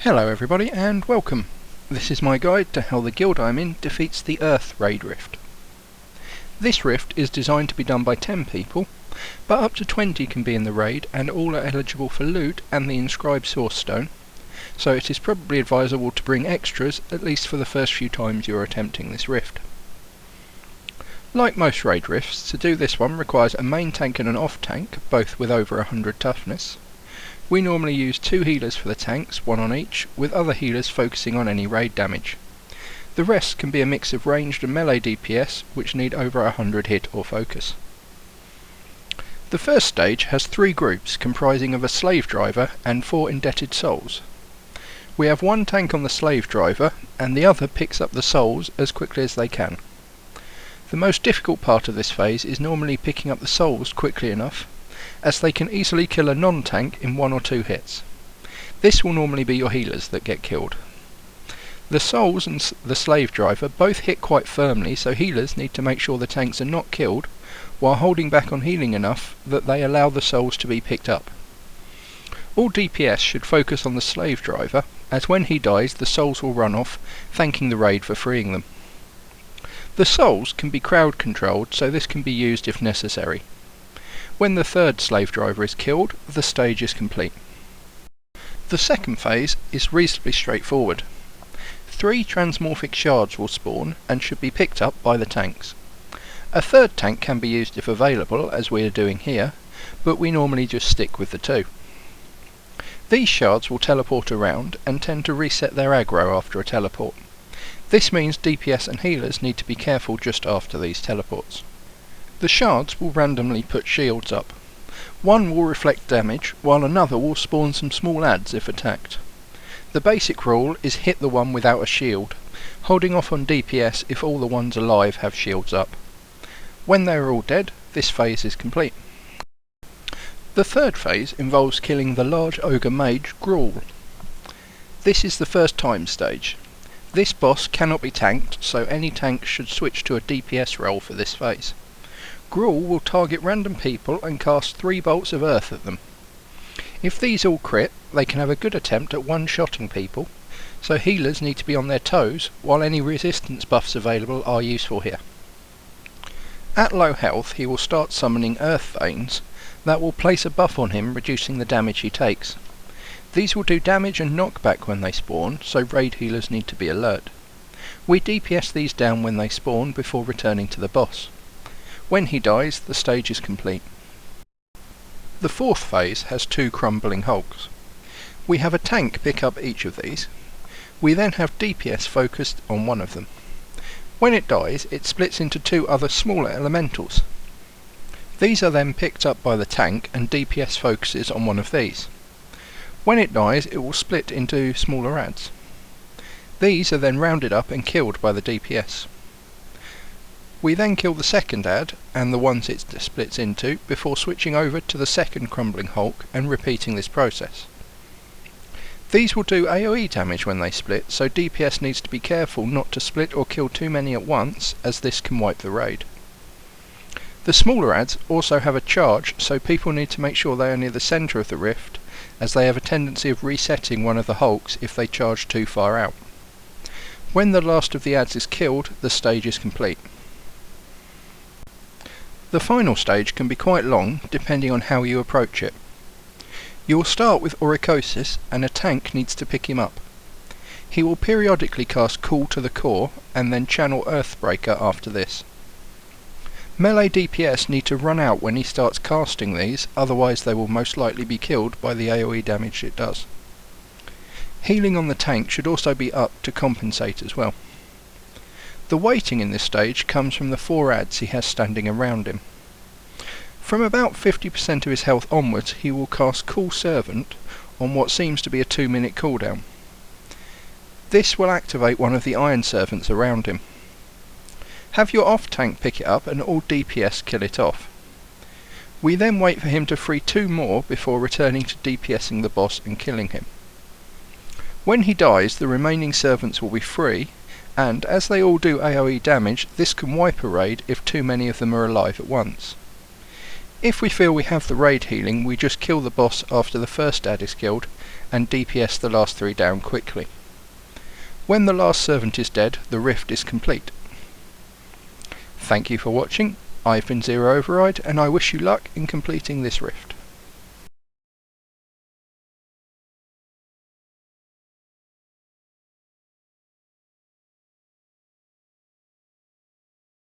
Hello everybody and welcome. This is my guide to how the guild I'm in defeats the Earth Raid Rift. This rift is designed to be done by 10 people, but up to 20 can be in the raid and all are eligible for loot and the inscribed source stone, so it is probably advisable to bring extras at least for the first few times you are attempting this rift. Like most raid rifts, to do this one requires a main tank and an off tank, both with over 100 toughness. We normally use 2 healers for the tanks, 1 on each, with other healers focusing on any raid damage. The rest can be a mix of ranged and melee DPS, which need over 100 hit or focus. The first stage has 3 groups comprising of a slave driver and 4 indebted souls. We have 1 tank on the slave driver, and the other picks up the souls as quickly as they can. The most difficult part of this phase is normally picking up the souls quickly enough, as they can easily kill a non-tank in 1 or 2 hits. This will normally be your healers that get killed. The souls and the slave driver both hit quite firmly, so healers need to make sure the tanks are not killed, while holding back on healing enough that they allow the souls to be picked up. All DPS should focus on the slave driver, as when he dies the souls will run off, thanking the raid for freeing them. The souls can be crowd controlled, so this can be used if necessary. When the third slave driver is killed, the stage is complete. The second phase is reasonably straightforward. 3 transmorphic shards will spawn and should be picked up by the tanks. A third tank can be used if available, as we are doing here, but we normally just stick with the 2. These shards will teleport around and tend to reset their aggro after a teleport. This means DPS and healers need to be careful just after these teleports. The shards will randomly put shields up. One will reflect damage, while another will spawn some small adds if attacked. The basic rule is hit the one without a shield, holding off on DPS if all the ones alive have shields up. When they are all dead, this phase is complete. The third phase involves killing the large ogre mage Gruul. This is the first time stage. This boss cannot be tanked, so any tank should switch to a DPS role for this phase. Gruul will target random people and cast 3 bolts of earth at them. If these all crit, they can have a good attempt at one-shotting people, so healers need to be on their toes, while any resistance buffs available are useful here. At low health he will start summoning earth veins that will place a buff on him, reducing the damage he takes. These will do damage and knockback when they spawn, so raid healers need to be alert. We DPS these down when they spawn before returning to the boss. When he dies, the stage is complete. The fourth phase has 2 crumbling hulks. We have a tank pick up each of these. We then have DPS focused on one of them. When it dies, it splits into 2 other smaller elementals. These are then picked up by the tank and DPS focuses on one of these. When it dies, it will split into smaller adds. These are then rounded up and killed by the DPS. We then kill the second add, and the ones it splits into, before switching over to the second crumbling hulk and repeating this process. These will do AoE damage when they split, so DPS needs to be careful not to split or kill too many at once, as this can wipe the raid. The smaller adds also have a charge, so people need to make sure they are near the centre of the rift, as they have a tendency of resetting one of the hulks if they charge too far out. When the last of the adds is killed, the stage is complete. The final stage can be quite long, depending on how you approach it. You will start with Oricosis, and a tank needs to pick him up. He will periodically cast Call to the Core, and then channel Earthbreaker after this. Melee DPS need to run out when he starts casting these, otherwise they will most likely be killed by the AoE damage it does. Healing on the tank should also be up to compensate as well. The waiting in this stage comes from the 4 adds he has standing around him. From about 50% of his health onwards he will cast Call Servant on what seems to be a 2-minute cooldown. This will activate one of the Iron Servants around him. Have your off tank pick it up and all DPS kill it off. We then wait for him to free 2 more before returning to DPSing the boss and killing him. When he dies, the remaining servants will be free, and as they all do AoE damage, this can wipe a raid if too many of them are alive at once. If we feel we have the raid healing, we just kill the boss after the first add is killed, and DPS the last 3 down quickly. When the last servant is dead, the rift is complete. Thank you for watching. I've been Zero Override, and I wish you luck in completing this rift.